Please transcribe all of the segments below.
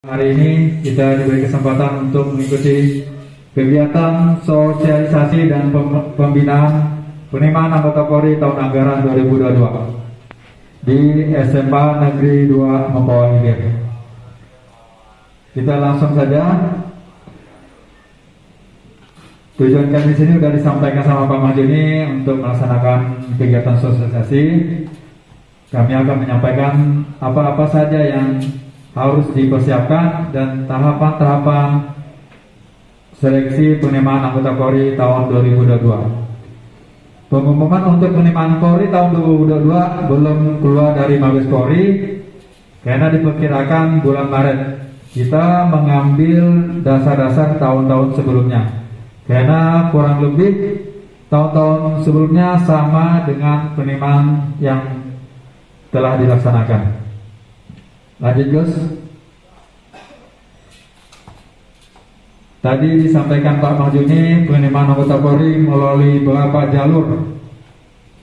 Hari ini kita diberi kesempatan untuk mengikuti kegiatan sosialisasi dan pembinaan penerimaan anggota Polri tahun anggaran 2022 di SMA Negeri 2 Mempawah Ilir. Kita langsung saja. Tujuan kami di sini sudah disampaikan sama Pak Mahjuni untuk melaksanakan kegiatan sosialisasi. Kami akan menyampaikan apa-apa saja yang harus dipersiapkan dan tahapan-tahapan seleksi penerimaan anggota Polri tahun 2022. Pengumuman untuk penerimaan Polri tahun 2022 belum keluar dari Mabes Polri karena diperkirakan bulan Maret. Kita mengambil dasar-dasar tahun-tahun sebelumnya karena kurang lebih tahun-tahun sebelumnya sama dengan penerimaan yang telah dilaksanakan. Lanjut Gus. Tadi disampaikan Pak Mahjuni penerimaan anggota Polri melalui beberapa jalur.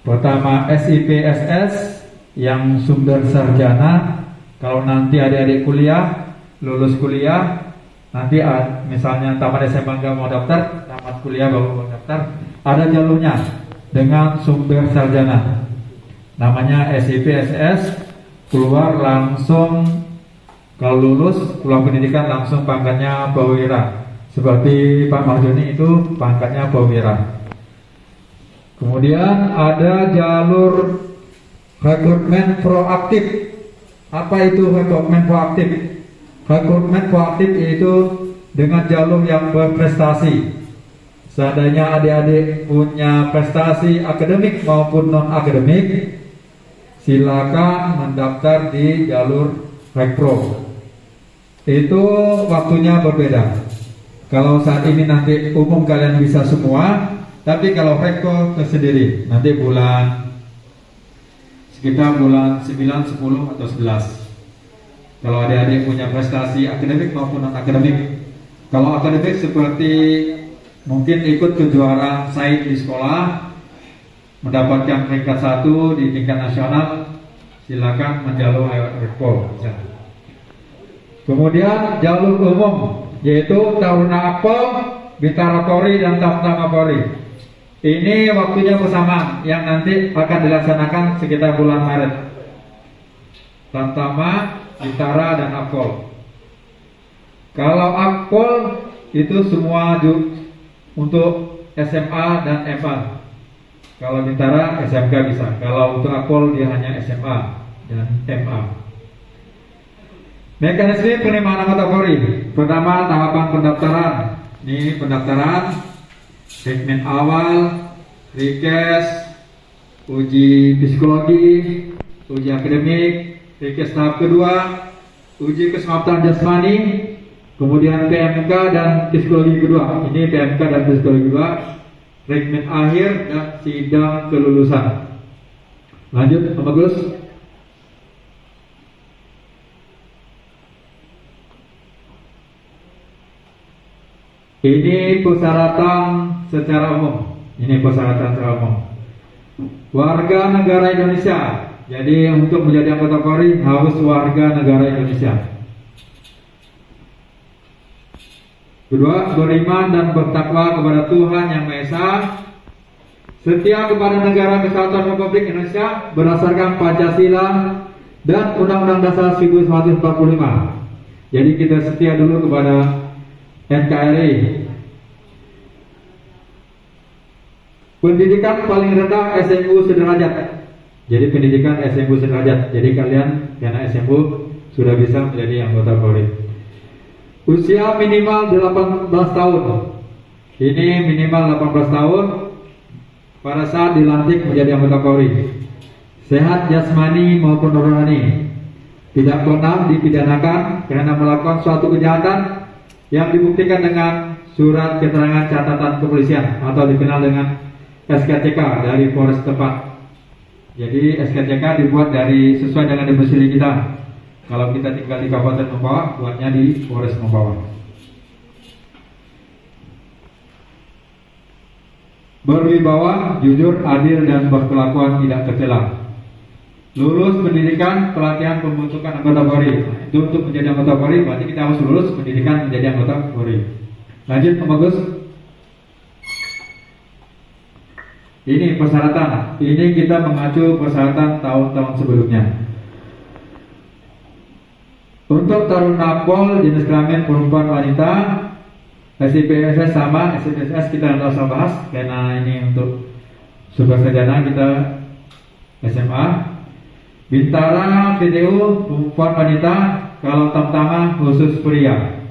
Pertama SIPSS yang sumber sarjana. Kalau nanti adik-adik kuliah, lulus kuliah, nanti misalnya tamat SMA nggak mau daftar, tamat kuliah baru mau daftar, ada jalurnya dengan sumber sarjana. Namanya SIPSS. Keluar langsung, kalau lulus pulang pendidikan langsung pangkatnya Perwira. Seperti Pak Mahjuni itu pangkatnya Perwira. Kemudian ada jalur rekrutmen proaktif. Apa itu rekrutmen proaktif? Rekrutmen proaktif yaitu dengan jalur yang berprestasi. Seandainya adik-adik punya prestasi akademik maupun non-akademik, silakan mendaftar di jalur Rekpro. Itu waktunya berbeda. Kalau saat ini nanti umum kalian bisa semua, tapi kalau Rekpro tersendiri nanti sekitar bulan 9, 10 atau 11. Kalau adik-adik punya prestasi akademik maupun non akademik. Kalau akademik seperti mungkin ikut kejuaraan sains di sekolah, mendapatkan peringkat 1 di tingkat nasional, silakan menjalur Rekpro. Kemudian jalur umum yaitu Taruna Akpol, Bintara Polri dan Tamtama Polri. Ini waktunya bersamaan yang nanti akan dilaksanakan sekitar bulan Maret. Tamtama, Bintara dan Akpol. Kalau Akpol itu semua untuk SMA dan MA. Kalau Bintara SMK bisa. Kalau untuk Akpol dia hanya SMA dan MA. Mekanisme penerimaan anggota Polri. Pertama, tahapan pendaftaran. Ini pendaftaran, segmen awal, request, uji psikologi, uji akademik, request tahap kedua, uji keselamatan jasmani, kemudian PMK dan psikologi kedua. Ini PMK dan psikologi kedua. Segmen akhir dan sidang kelulusan. Lanjut, Pak Bagus. Ini persyaratan secara umum. Ini persyaratan secara umum. Warga negara Indonesia. Jadi untuk menjadi anggota Polri harus warga negara Indonesia. Kedua, beriman dan bertakwa kepada Tuhan Yang Maha Esa, setia kepada negara Kesatuan Republik Indonesia berdasarkan Pancasila dan Undang-Undang Dasar 1945. Jadi kita setia dulu kepada NKRI. Pendidikan paling rendah SMU sederajat. Jadi pendidikan SMU sederajat. Jadi kalian karena SMU sudah bisa menjadi anggota Polri. Usia minimal 18 tahun. Ini minimal 18 tahun pada saat dilantik menjadi anggota Polri. Sehat jasmani maupun rohani. Tidak pernah dipidanakan karena melakukan suatu kejahatan yang dibuktikan dengan surat keterangan catatan kepolisian atau dikenal dengan SKCK dari Polres tempat. Jadi SKCK dibuat sesuai dengan domisili kita. Kalau kita tinggal di Kabupaten Mempawah, buatnya di Polres Mempawah. Berwibawa, jujur, adil dan berkelakuan tidak tercela. lulus pendidikan pelatihan pembentukan anggota Polri. Itu untuk menjadi anggota Polri berarti kita harus lulus pendidikan menjadi anggota Polri. Lanjut Pak Bagus. Ini persyaratan. Ini kita mengacu persyaratan tahun-tahun sebelumnya. Untuk taruna Pol jenis kelamin perempuan wanita, SIPSS sama, SIPSS kita tidak usah bahas karena ini untuk super sarjana kita SMA. Bintara PTU perempuan wanita, kalau tamtama khusus pria.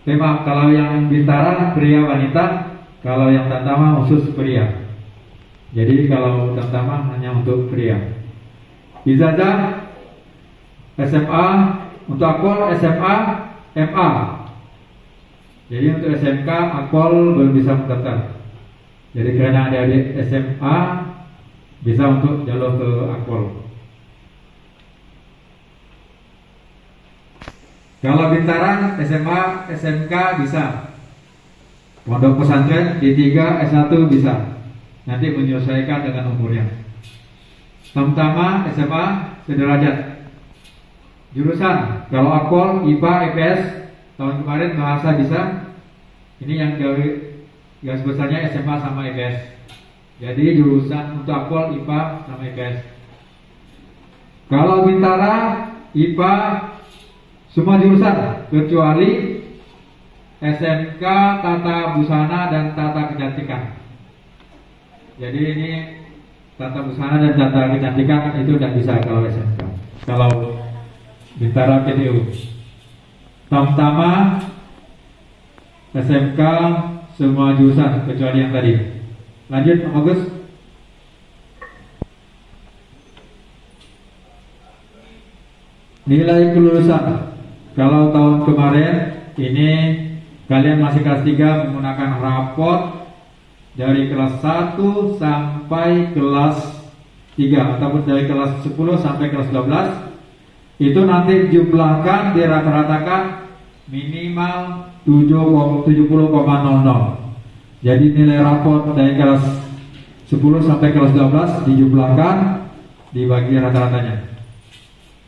Tema kalau yang Bintara pria wanita, kalau yang tamtama khusus pria. Jadi kalau tamtama hanya untuk pria. Ijazah SMA, untuk akpol SMA, MA. Jadi untuk SMK akpol belum bisa mendaftar. Jadi karena ada SMA bisa untuk jalur ke akpol. Kalau Bintara SMA, SMK bisa. Pondok pesantren D3, S1 bisa. Nanti menyesuaikan dengan umurnya. Tamtama SMA sederajat. Jurusan kalau akpol IPA IPS tahun kemarin bahasa bisa. Ini yang garis besarnya SMA sama IPS. Jadi jurusan untuk akpol IPA sama IPS. Kalau Bintara IPA semua jurusan kecuali SMK Tata Busana dan Tata Kecantikan. Jadi ini Tata Busana dan Tata Kecantikan itu tidak bisa kalau SMK. Kalau Bintara PTU, tamtama SMK semua jurusan kecuali yang tadi. Lanjut Pak Agus. Nilai kelulusan. Kalau tahun kemarin ini kalian masih kelas 3 menggunakan raport dari kelas 1 sampai kelas 3 ataupun dari kelas 10 sampai kelas 12. Itu nanti jumlahkan dirata-ratakan minimal 70,00. Jadi nilai raport dari kelas 10 sampai kelas 12 dijumlahkan dibagi rata-ratanya.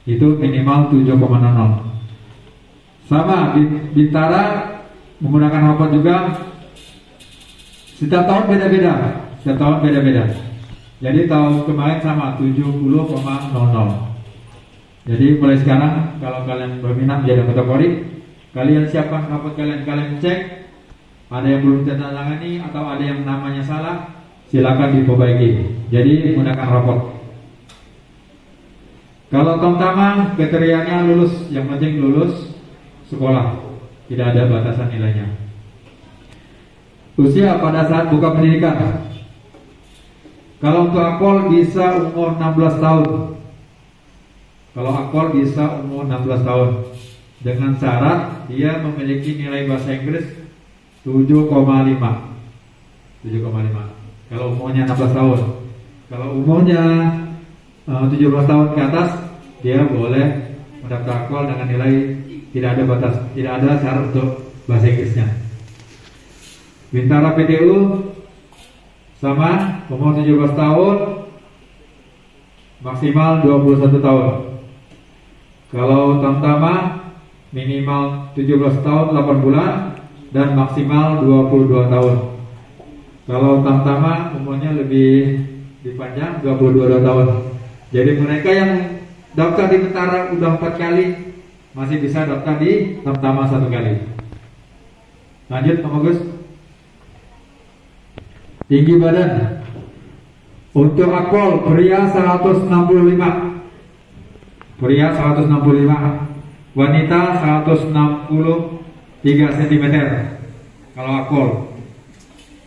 Itu minimal 7,00. Sama Bintara menggunakan raport juga. Setiap tahun beda-beda. Setiap tahun beda-beda. Jadi tahun kemarin sama 70,00. Jadi mulai sekarang kalau kalian berminat menjadi anggota Polri, kalian siapkan raport kalian cek. Ada yang belum ditandatangani atau ada yang namanya salah, silakan diperbaiki. Jadi menggunakan raport. Kalau tamtama kriterianya lulus, yang penting lulus sekolah, tidak ada batasan nilainya. Usia pada saat buka pendidikan. Kalau untuk akpol bisa umur 16 tahun. Kalau akpol bisa umur 16 tahun dengan syarat dia memiliki nilai bahasa Inggris 7,5. Kalau umurnya 16 tahun. Kalau umurnya 17 tahun ke atas, dia boleh mendaftar akpol dengan nilai tidak ada batas, tidak ada syarat untuk bahasa Inggrisnya. Bintara PTU sama umur 17 tahun maksimal 21 tahun. Kalau tamtama minimal 17 tahun 8 bulan dan maksimal 22 tahun. Kalau tamtama umurnya lebih panjang 22 tahun. Jadi mereka yang daftar di Bintara udah 4 kali masih bisa daftar di tamtama 1 kali. Lanjut Pak Bagus. Tinggi badan. Untuk akpol pria 165. Pria 165, wanita 163 cm. Kalau akpol.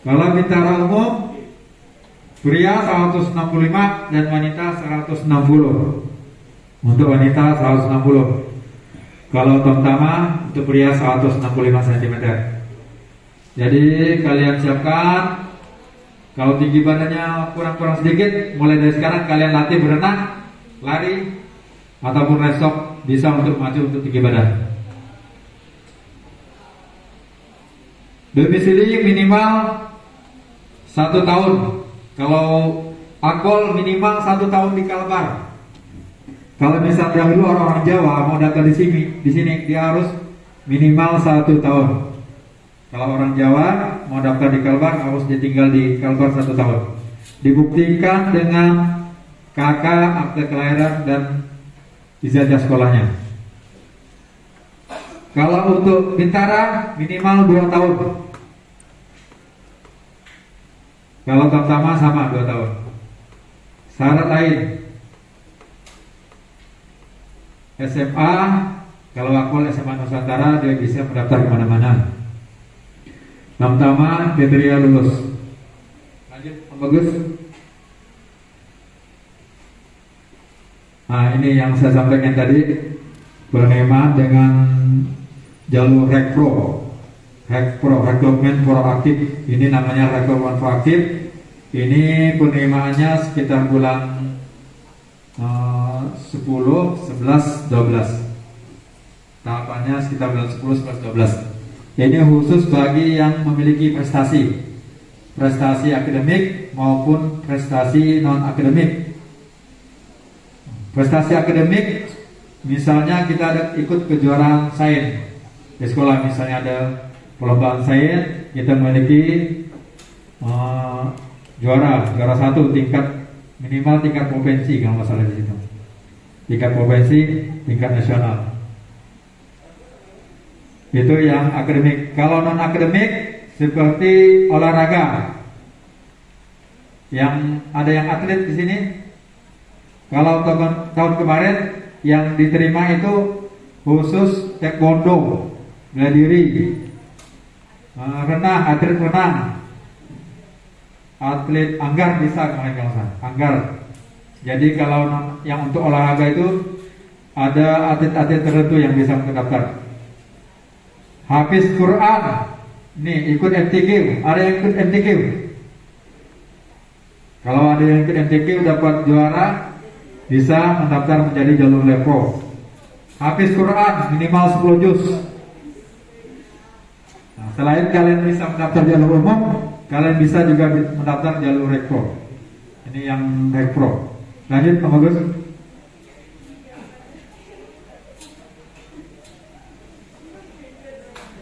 Kalau Bintara umum pria 165 dan wanita 160. Untuk wanita 160. Kalau tamtama untuk pria 165 cm. Jadi kalian siapkan. Kalau tinggi badannya kurang-kurang sedikit, mulai dari sekarang kalian latih berenang, lari, ataupun resok bisa untuk maju untuk tinggi badan. Domisili minimal 1 tahun. Kalau Akpol minimal 1 tahun di Kalbar. Kalau misalnya dahulu orang-orang Jawa mau daftar di sini dia harus minimal 1 tahun. Kalau orang Jawa mau daftar di Kalbar harus ditinggal di Kalbar 1 tahun. Dibuktikan dengan KK, akte kelahiran dan ijazah sekolahnya. Kalau untuk Bintara minimal 2 tahun. Kalau Tamtama sama 2 tahun. Syarat lain SMA, kalau Akpol SMA Nusantara dia bisa mendaftar kemana-mana. Tamtama kriteria lulus. Lanjut, bagus. Nah ini yang saya sampaikan tadi, penerimaan dengan jalur rekpro, rekrutmen proaktif. Ini namanya rekrutmen proaktif. Ini penerimaannya sekitar bulan 10, 11, 12. Tahapannya sekitar bulan 10, 11, 12. Ini khusus bagi yang memiliki prestasi akademik maupun prestasi non akademik. Prestasi akademik, misalnya kita ada ikut kejuaraan sains di sekolah, misalnya ada perlombaan sains, kita memiliki juara 1 tingkat minimal tingkat provinsi kalau nggak salah di situ, tingkat provinsi, tingkat nasional. Itu yang akademik. Kalau non akademik seperti olahraga, yang ada yang atlet di sini. Kalau tahun kemarin yang diterima itu khusus taekwondo, bela diri, renang, atlet renang, atlet anggar bisa kemarin kalau saya, anggar. Jadi kalau yang untuk olahraga itu ada atlet-atlet tertentu yang bisa mendaftar. Hafiz Quran, nih ikut MTQ, ada yang ikut MTQ. Kalau ada yang ikut MTQ dapat juara, bisa mendaftar menjadi jalur lepo. Hafiz Quran minimal 10 juz. Nah, selain kalian bisa mendaftar jalur umum, kalian bisa juga mendaftar jalur rekpro. Ini yang rekpro. Lanjut Pak Bagus.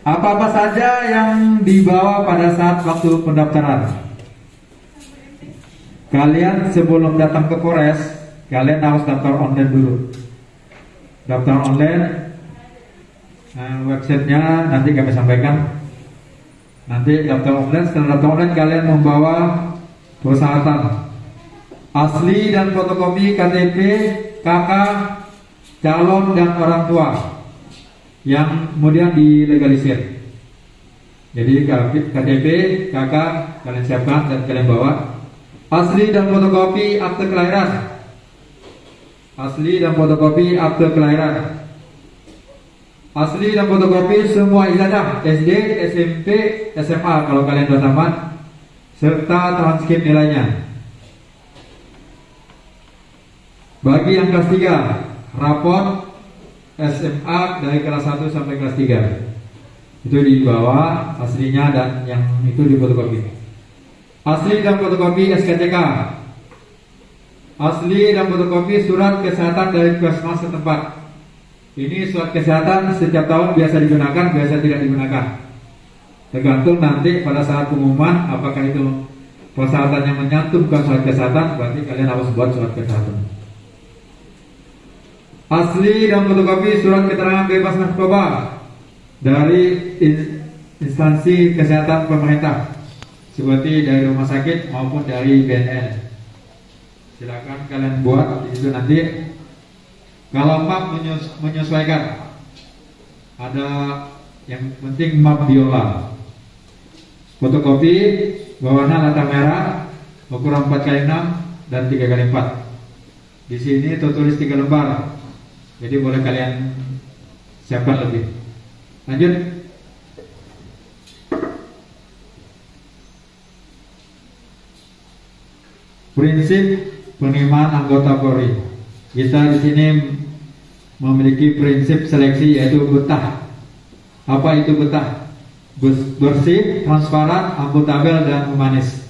Apa-apa saja yang dibawa pada saat waktu pendaftaran. Kalian sebelum datang ke Polres, kalian harus daftar online dulu. Daftar online, websitenya nanti kami sampaikan. Nanti daftar online, setelah daftar online kalian membawa persyaratan asli dan fotokopi KTP, KK, calon dan orang tua yang kemudian dilegalisir. Jadi KTP, KK kalian siapkan dan kalian bawa. Asli dan fotokopi akte kelahiran. Asli dan fotokopi akte kelahiran. Asli dan fotokopi semua ijazah SD, SMP, SMA kalau kalian sudah tamat, serta transkrip nilainya. Bagi yang kelas 3, raport SMA dari kelas 1 sampai kelas 3 itu dibawa aslinya dan yang itu difotokopi. Asli dan fotokopi SKCK. Asli dan fotokopi surat kesehatan dari puskesmas setempat. Ini surat kesehatan setiap tahun biasa digunakan, biasa tidak digunakan. Tergantung nanti pada saat pengumuman apakah itu persyaratannya menyantumkan surat kesehatan, berarti kalian harus buat surat kesehatan. Asli dan fotokopi surat keterangan bebas narkoba dari instansi kesehatan pemerintah, seperti dari rumah sakit maupun dari BNN. Silakan kalian buat di situ nanti. Kalau map menyesuaikan, ada yang penting map biola. Fotokopi berwarna latar merah, ukuran 4x6 dan 3x4. Di sini tertulis 3 lembar. Jadi boleh kalian siapkan lebih. Lanjut. Prinsip penerimaan anggota Polri. Kita di sini memiliki prinsip seleksi yaitu betah. Apa itu betah? Bersih, transparan, akuntabel dan humanis.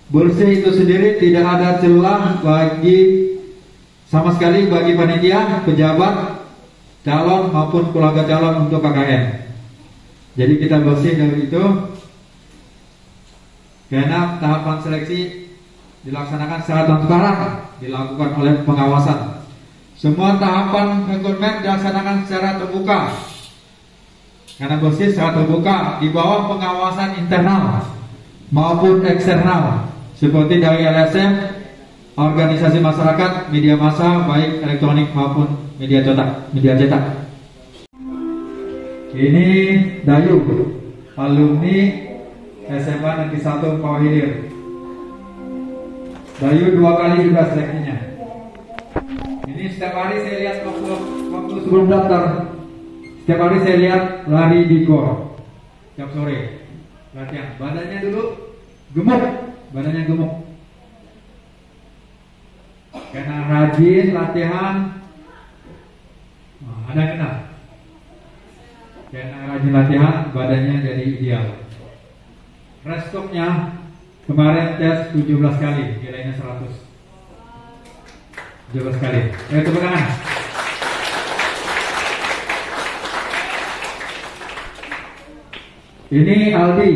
bersih itu sendiri tidak ada celah bagi sama sekali bagi panitia, pejabat, calon maupun keluarga calon untuk KKN. Jadi kita bersih dari itu karena tahapan seleksi dilaksanakan secara transparan, dilakukan oleh pengawasan. Semua tahapan rekrutmen dilaksanakan secara terbuka. Karena bersih secara terbuka di bawah pengawasan internal maupun eksternal seperti dari LSM, organisasi masyarakat, media massa baik elektronik maupun media cetak. Ini Dayu, alumni SMA Negeri 1 Pawahilir. Dayu 2 kali juga seleksinya. Ini setiap hari saya lihat waktu sebelum daftar, setiap hari saya lihat lari di gor setiap sore latihan. Badannya dulu gemuk, karena rajin latihan. Ada kenal? Karena rajin latihan, badannya jadi ideal. Restoknya kemarin tes 17 kali, nilainya 100. 17 kali. Tepuk tangan. Ini Aldi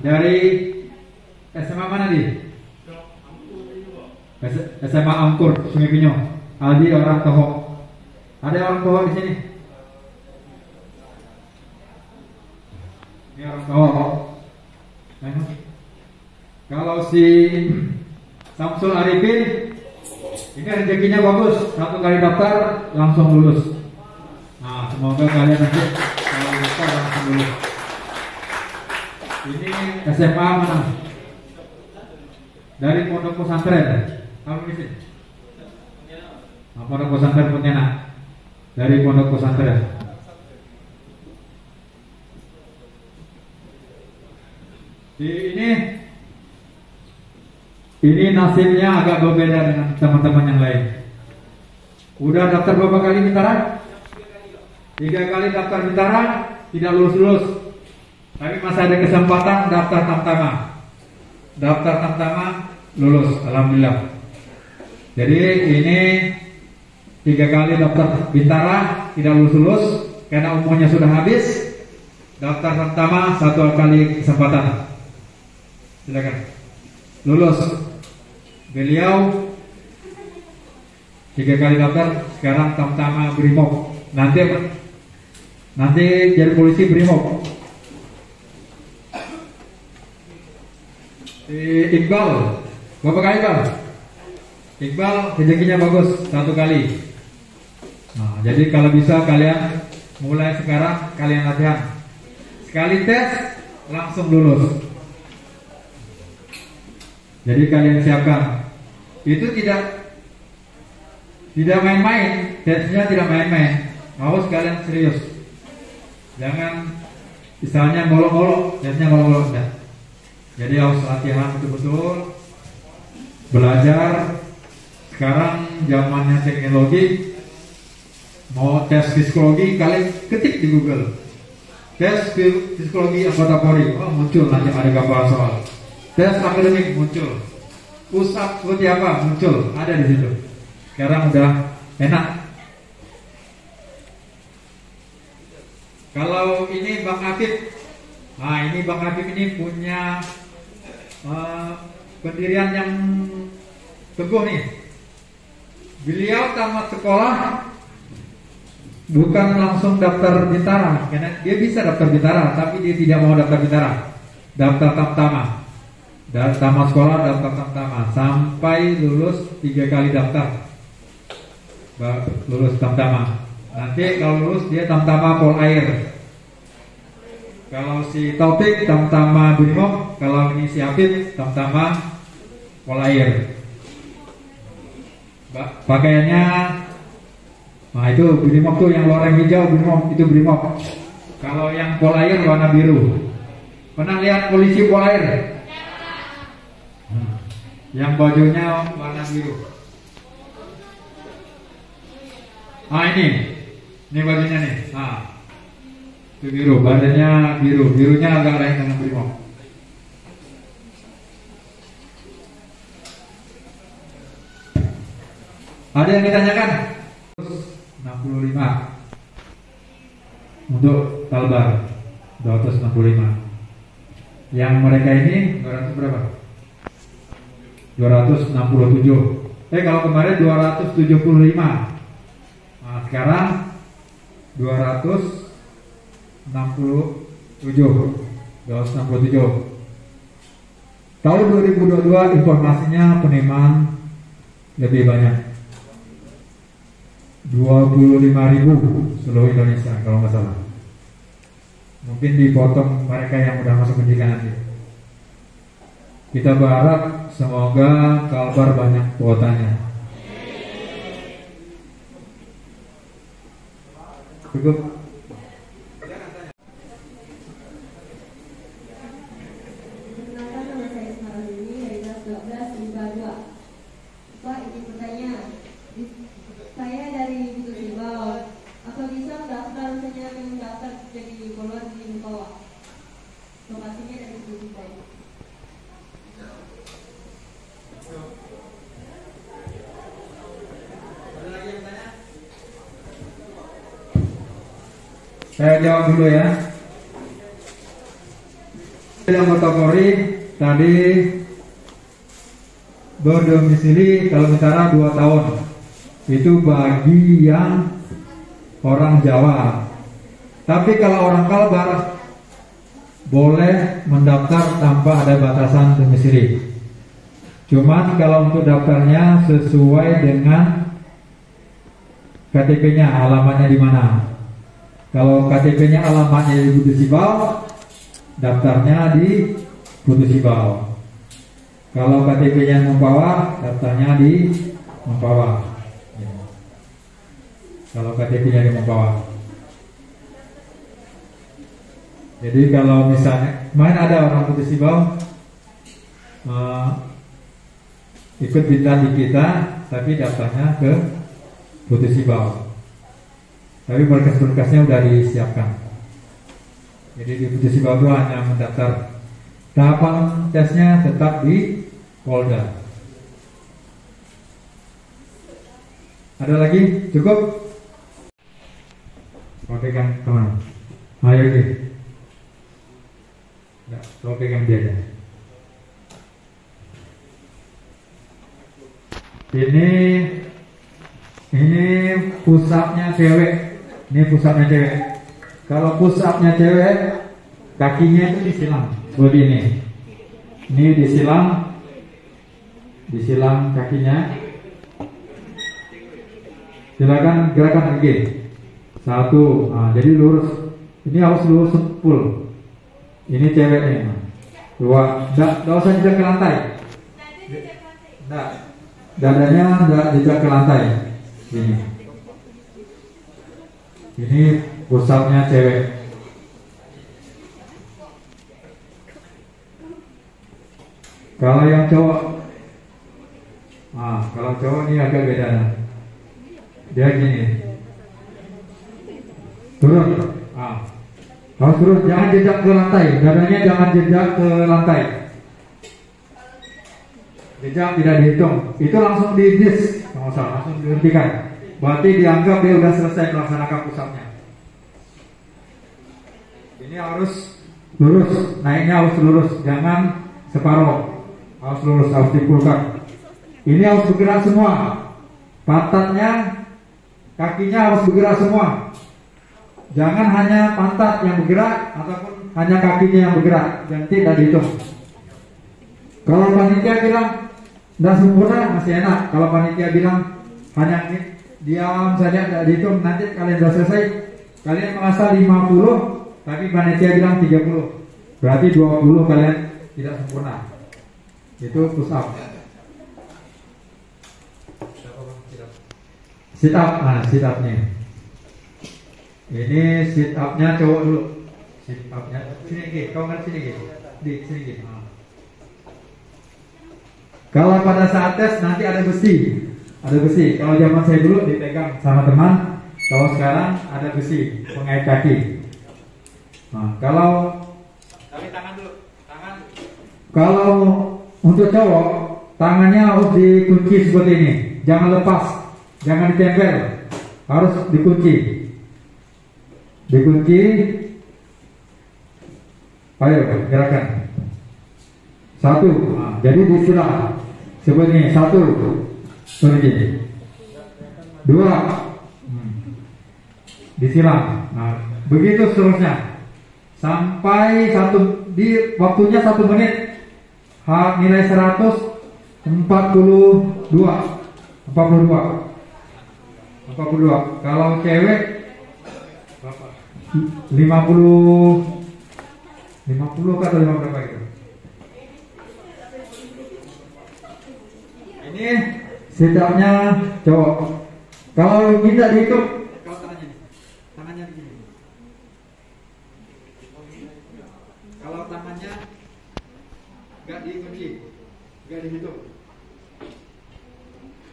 dari SMA mana di? SMA Angkur, Sungai Pinyo. Aldi orang Toho. Ada orang Toho di sini? Ini orang Toho. Kalau si Samsul Arifin, ini rezekinya bagus. 1 kali daftar langsung lulus. Nah, semoga kalian nanti kalau daftar langsung lulus. Ini SMA mana? Dari Pondok Pesantren. Kamu di sini? Pondok Pesantren Pontianak. Dari Pondok Pesantren. Ini nasibnya agak berbeda dengan teman-teman yang lain. Udah daftar berapa kali Bintara? 3 kali daftar Bintara, tidak lulus-lulus. Tapi masih ada kesempatan daftar Tamtama. Daftar Tamtama lulus, alhamdulillah. Jadi ini 3 kali daftar Bintara tidak lulus-lulus karena umurnya sudah habis. Daftar Tamtama 1 kali kesempatan. Silakan. Lulus. Beliau 3 kali daftar, sekarang Tamtama Brimob. Nanti jadi polisi Brimob. Iqbal, berapa kali Iqbal? Iqbal rezekinya bagus 1 kali. Nah, jadi kalau bisa kalian mulai sekarang kalian latihan. Sekali tes langsung lulus. Jadi kalian siapkan. Itu tidak main-main, tesnya tidak main-main. Harus kalian serius. Jangan misalnya molok-molok, tesnya molok-molok enggak. Jadi harus latihan betul-betul, belajar. Sekarang zamannya teknologi, mau tes psikologi kalian ketik di Google. Tes psikologi anggota Polri, oh muncul nanti ada gambar soal. Tes akademik muncul. Pusat seperti apa muncul, ada di situ. Sekarang udah enak. Kalau ini Bang Afif, nah ini Bang Afif ini punya pendirian yang teguh nih. Beliau tamat sekolah bukan langsung daftar Bintara, karena dia bisa daftar Bintara, tapi dia tidak mau daftar Bintara, daftar Tamtama. Dan tamat sekolah daftar Tamtama sampai lulus 3 kali daftar, lulus Tamtama. Nanti kalau lulus dia Tamtama Polair. Kalau si Taufik Tamtama Brimob, kalau ini si Afif Tamtama Polair. Pakaiannya, nah itu Brimob tuh yang loreng hijau, Brimob itu Brimob. Kalau yang Polair warna biru. Pernah lihat polisi Polair? Yang bajunya warna biru. Ah ini bajunya nih. Ah, itu biru, badannya biru, birunya agak lain dengan Brimob. Ada yang ditanyakan? 65 untuk kalbar 265. Yang mereka ini 200 berapa? 267. Kalau kemarin 275. Nah, sekarang 267. Tahun 2022 informasinya penerimaan lebih banyak. 25.000 seluruh Indonesia kalau nggak salah. Mungkin dipotong mereka yang udah masuk pendidikan nanti. Kita berharap semoga kalbar banyak kuotanya. Cukup. Pak, izin bertanya. Saya dari Butuh Sibau. Apa bisa mendaftar misalnya mendaftar jadi follower di Mupawa? Lokasinya dari Butuh Sibau. Saya jawab dulu ya. Yang anggota Polri tadi berdomisili Kalimantan 2 tahun. Itu bagi yang orang Jawa. Tapi kalau orang Kalbar boleh mendaftar tanpa ada batasan domisili. Cuman kalau untuk daftarnya sesuai dengan KTP-nya, alamatnya di mana. Kalau KTP-nya alamatnya di Butuh Sibau, daftarnya di Butuh Sibau. Kalau KTP-nya Mempawah, daftarnya di Mempawah. Kalau KTP-nya di Mempawah. Jadi kalau misalnya main ada orang Butuh Sibau ikut bintang di kita, tapi daftarnya ke Butuh Sibau. Tapi berkas-berkasnya udah disiapkan. Jadi di Butuh Sibau itu hanya mendaftar. Tahapan tesnya tetap di Polda. Ada lagi? Cukup? Mau pegang teman? Ayo lagi. Nggak, mau pegang dia aja. Ini pusatnya cewek. Ini pusatnya cewek. Kalau pusatnya cewek, kakinya itu disilang seperti ini. Ini disilang kakinya. Silakan gerakan lagi. 1, nah, jadi lurus. Ini harus lurus full. Ini ceweknya. 2, enggak usah jejak ke lantai. Enggak. Dadanya enggak jejak ke lantai. Ini pusatnya cewek. Kalau yang cowok, kalau cowok ini agak beda. Dia gini, turun, harus turun, jangan jejak ke lantai. Dadanya jangan jejak ke lantai. Jejak tidak dihitung, itu langsung di disk, langsung dihentikan. Berarti dianggap dia sudah selesai melaksanakan pusatnya. Ini harus lurus, naiknya harus lurus, jangan separuh. Harus lurus, harus dipulkan. Ini harus bergerak semua. Pantatnya, kakinya harus bergerak semua. Jangan hanya pantat yang bergerak ataupun hanya kakinya yang bergerak, dan tidak dihitung. Kalau panitia bilang tidak sempurna masih enak. Kalau panitia bilang hanya diam saja tidak dihitung, nanti kalian sudah selesai, kalian merasa 50, tapi panitia bilang 30, berarti 20 kalian tidak sempurna. Itu push up. Sit up, sit upnya. Ini sit upnya cowok dulu. Sit upnya sini, kau ngerti sini, di sini. Kalau pada saat tes nanti ada besi. Kalau zaman saya dulu dipegang sama teman. Kalau sekarang ada besi pengait kaki. Kalau tangan dulu. Kalau untuk cowok, tangannya harus dikunci seperti ini. Jangan lepas. jangan ditempel, harus dikunci. Dikunci. Ayo gerakan. Satu, nah, jadi disilang seperti ini. Satu, pergi. Dua, disilang. Nah, begitu seterusnya sampai di waktunya 1 menit. Nilai 142. Kalau cewek 50 atau 50 berapa itu? Ini setupnya cowok. Kalau kita dihitung, kalau tangannya begini. Kalau tangannya nggak dikunci, nggak dihitung.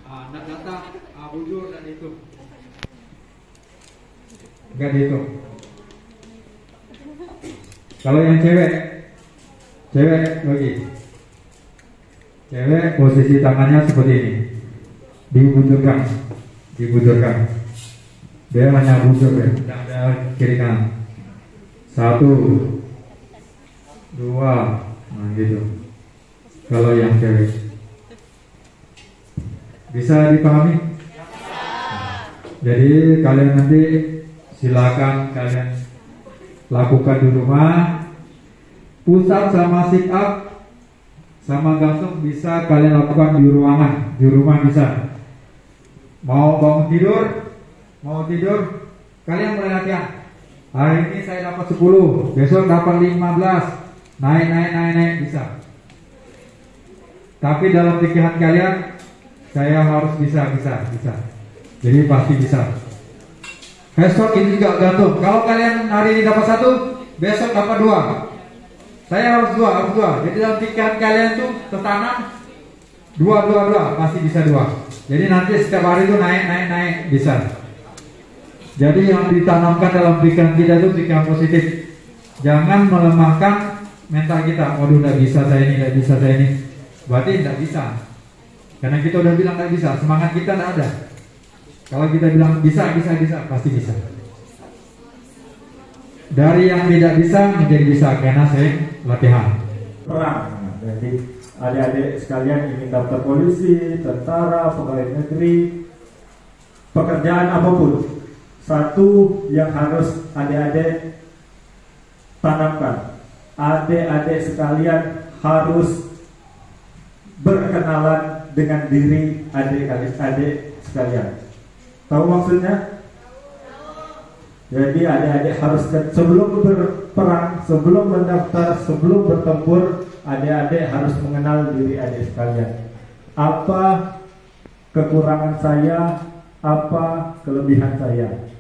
Nggak datang, bujur nggak dihitung. Nggak dihitung. Kalau yang cewek lagi. Cewek posisi tangannya seperti ini, dibujurkan. Dia hanya bujur ya, tidak ada kiri kanan. 1, 2, nah gitu. Kalau yang cewek, bisa dipahami? Jadi kalian nanti silakan kalian lakukan di rumah. Pusat sama sit up sama gantung bisa kalian lakukan di ruangan, di rumah bisa. Mau bangun tidur, kalian mulai latihan. Hari ini saya dapat 10, besok dapat 15, naik bisa. Tapi dalam pikiran kalian, saya harus bisa. Jadi pasti bisa. Besok ini juga gantung. Kalau kalian hari ini dapat 1, besok dapat 2. Saya harus dua. Jadi dalam pikiran kalian tuh tertanam 2, pasti bisa 2. Jadi nanti setiap hari itu naik bisa. Jadi yang ditanamkan dalam pikiran kita itu pikiran positif. Jangan melemahkan mental kita. Waduh, tidak bisa saya ini. Berarti tidak bisa. Karena kita udah bilang tidak bisa, semangat kita tidak ada. Kalau kita bilang bisa, pasti bisa. Dari yang tidak bisa menjadi bisa karena saya latihan. Perang. Jadi adik-adik sekalian ingin daftar polisi, tentara, pegawai negeri, pekerjaan apapun. Satu yang harus adik-adik tanamkan. Adik-adik sekalian harus berkenalan dengan diri adik-adik sekalian. Tahu maksudnya? Jadi adik-adik harus sebelum berperang, sebelum mendaftar, sebelum bertempur, adik-adik harus mengenal diri adik sekalian. Apa kekurangan saya, apa kelebihan saya.